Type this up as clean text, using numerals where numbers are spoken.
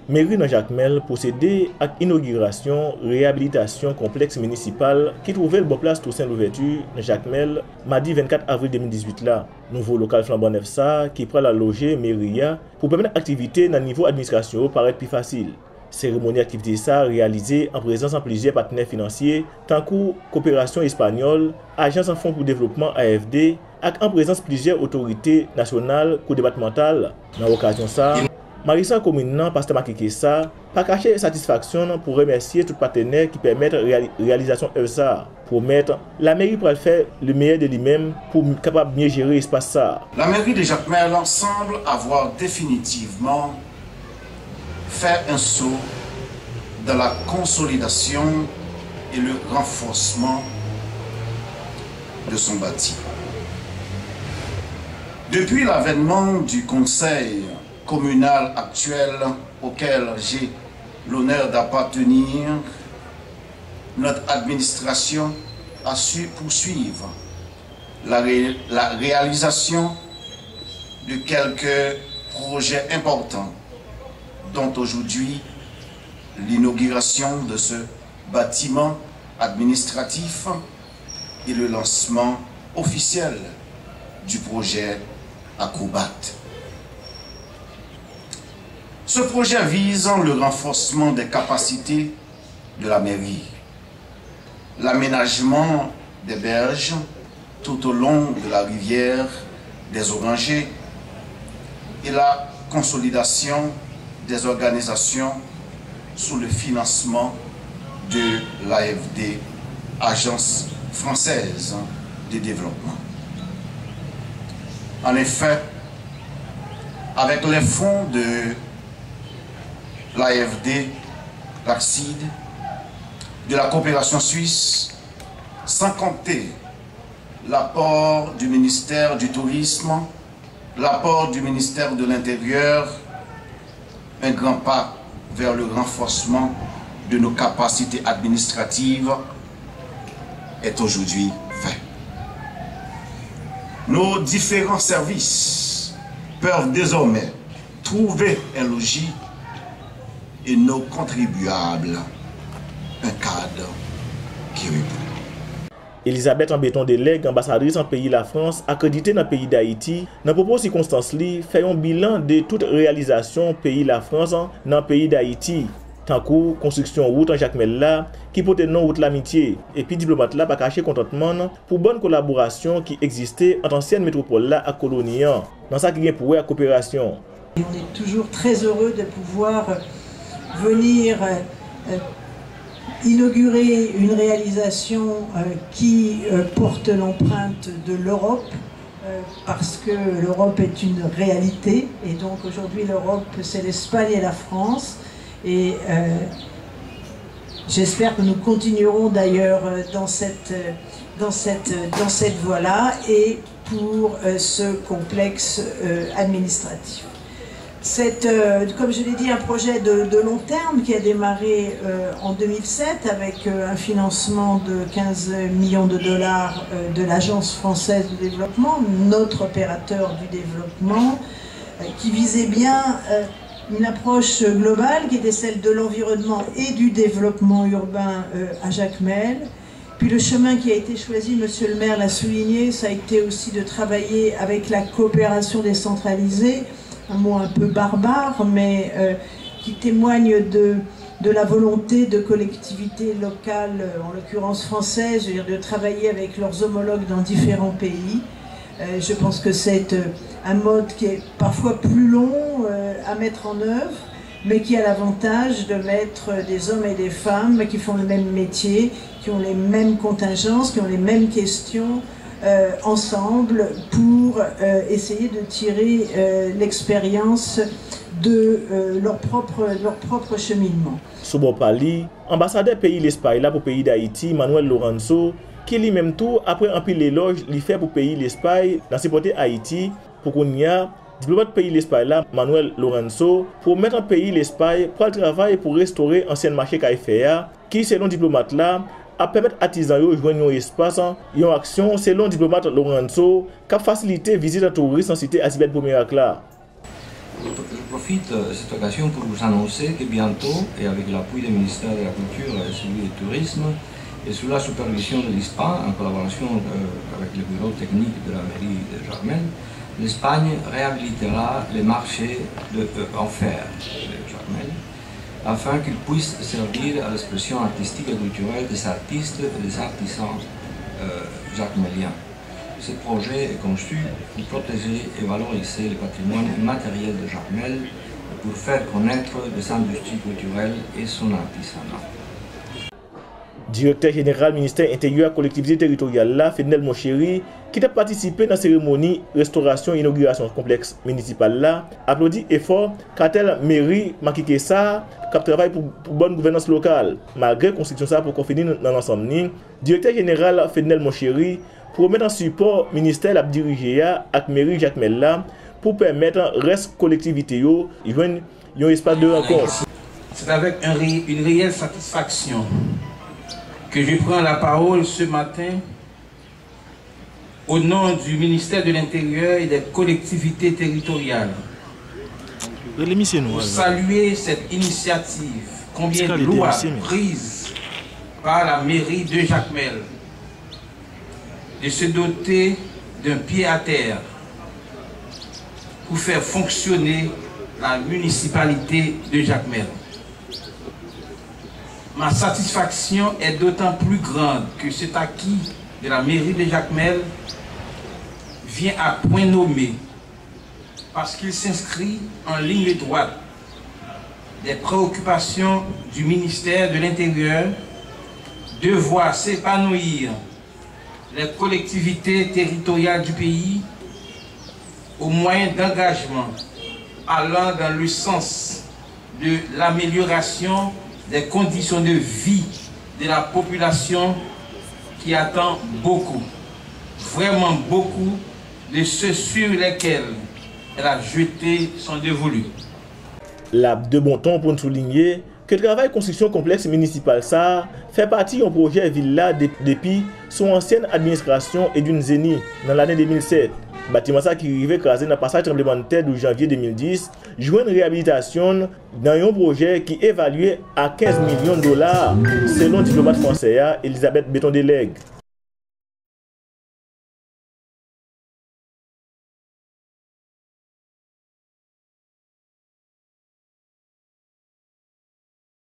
Mairie dans Jacmel procédé à l'inauguration réhabilitation complexe municipal qui trouvait le bon place Toussaint l'ouverture dans Jacmel mardi 24 avril 2018 là. Nouveau local flambant neuf ça qui prend la loger mairie pour permettre l'activité dans le niveau administration paraître plus facile. Cérémonie activité ça réalisée en présence de plusieurs partenaires financiers tant que coopération espagnole, agence en fonds pour développement AFD et en présence de plusieurs autorités nationales ou départementales. Dans l'occasion ça, Marissa Commune, pasteur Makikessa, pas caché satisfaction pour remercier tous les partenaires qui permettent réalisation de ça. Pour mettre la mairie pour faire le meilleur de lui-même pour capable mieux gérer l'espace ça. La mairie de Jacmel semble avoir définitivement fait un saut dans la consolidation et le renforcement de son bâti. Depuis l'avènement du conseil communal actuel auquel j'ai l'honneur d'appartenir, notre administration a su poursuivre la réalisation de quelques projets importants, dont aujourd'hui l'inauguration de ce bâtiment administratif et le lancement officiel du projet Acrobat. Ce projet vise le renforcement des capacités de la mairie, l'aménagement des berges tout au long de la rivière des Orangers et la consolidation des organisations sous le financement de l'AFD, Agence française de développement. En effet, avec les fonds de l'AFD, l'ACCID, de la coopération suisse, sans compter l'apport du ministère du Tourisme, l'apport du ministère de l'Intérieur, un grand pas vers le renforcement de nos capacités administratives est aujourd'hui fait. Nos différents services peuvent désormais trouver un logis et nos contribuables un cadre qui répond. Elisabeth Ambéton délègue ambassadrice en pays la France, accréditée dans le pays d'Haïti, dans propos circonstances li, fait un bilan de toute réalisation pays la France dans le pays d'Haïti. Tant que construction route en Jacmel là, qui porte non route l'amitié. Et puis diplomate là pas caché contentement pour bonne collaboration qui existait entre ancienne métropole là à Colonian. Dans ça qui vient pour la coopération. Et on est toujours très heureux de pouvoir venir inaugurer une réalisation qui porte l'empreinte de l'Europe, parce que l'Europe est une réalité, et donc aujourd'hui l'Europe c'est l'Espagne et la France, et j'espère que nous continuerons d'ailleurs dans cette voie-là et pour ce complexe administratif. C'est, comme je l'ai dit, un projet de long terme qui a démarré en 2007 avec un financement de 15 millions de dollars de l'Agence française de développement, notre opérateur du développement, qui visait bien une approche globale qui était celle de l'environnement et du développement urbain à Jacmel. Puis le chemin qui a été choisi, monsieur le maire l'a souligné, ça a été aussi de travailler avec la coopération décentralisée, un mot un peu barbare, mais qui témoigne de la volonté de collectivités locales, en l'occurrence françaises, de travailler avec leurs homologues dans différents pays. Je pense que c'est un mode qui est parfois plus long à mettre en œuvre, mais qui a l'avantage de mettre des hommes et des femmes qui font le même métier, qui ont les mêmes contingences, qui ont les mêmes questions, ensemble pour essayer de tirer l'expérience de leur propre cheminement. Soubo Pali, ambassadeur pays l'Espagne là pour pays d'Haïti, Manuel Lorenzo, qui lui-même tout après un pile l'éloge lui fait pour pays l'Espagne dans ses portées Haïti pour qu'on y a diplomate pays l'Espagne là, Manuel Lorenzo, pour mettre en pays l'Espagne pour le travail pour restaurer ancien marché Caïféa, qui selon diplomate là à permettre artisans de joindre un espace, une action selon diplomate Lorenzo, qui a facilité visite à touristes en cité Asibet Pomerak là. Je profite de cette occasion pour vous annoncer que bientôt, et avec l'appui du ministère de la Culture et celui du Tourisme, et sous la supervision de l'ISPA, en collaboration avec le bureau technique de la mairie de Jacmel, l'Espagne réhabilitera les marchés en fer de Jacmel, afin qu'ils puissent servir à l'expression artistique et culturelle des artistes et des artisans jacmeliens. Ce projet est conçu pour protéger et valoriser le patrimoine immatériel de Jacmel et pour faire connaître les industries culturelles et son artisanat. Directeur général ministère intérieur et collectivité territoriale là, Fenel Moncheri, qui a participé dans la cérémonie restauration et inauguration complexe municipal là, applaudit effort qu'a-t-elle mairie Makikessa qui travaille pour bonne gouvernance locale. Malgré la construction ça pour finir dans l'ensemble, directeur général Fenel Moncheri promet en support ministère a dirigé avec mairie Jacmel là pour permettre reste collectivité yo joindre un espace de rencontre. C'est avec une réelle satisfaction que je prends la parole ce matin au nom du ministère de l'Intérieur et des collectivités territoriales pour saluer cette initiative combien louable prise par la mairie de Jacmel de se doter d'un pied à terre pour faire fonctionner la municipalité de Jacmel. Ma satisfaction est d'autant plus grande que cet acquis de la mairie de Jacmel vient à point nommé parce qu'il s'inscrit en ligne droite des préoccupations du ministère de l'Intérieur de voir s'épanouir les collectivités territoriales du pays au moyen d'engagement allant dans le sens de l'amélioration des conditions de vie de la population qui attend beaucoup, vraiment beaucoup, de ceux sur lesquels elle a jeté son dévolu. La de bon ton pour nous souligner que le travail de construction complexe municipal ça fait partie d'un projet villa depuis son ancienne administration et d'une zénith dans l'année 2007. Bâtiment ça qui arrivait crasé dans le passage tremblement de terre de janvier 2010, joue une réhabilitation dans un projet qui est évalué à 15 millions de dollars selon le diplomate français Elisabeth Béton-Delegue.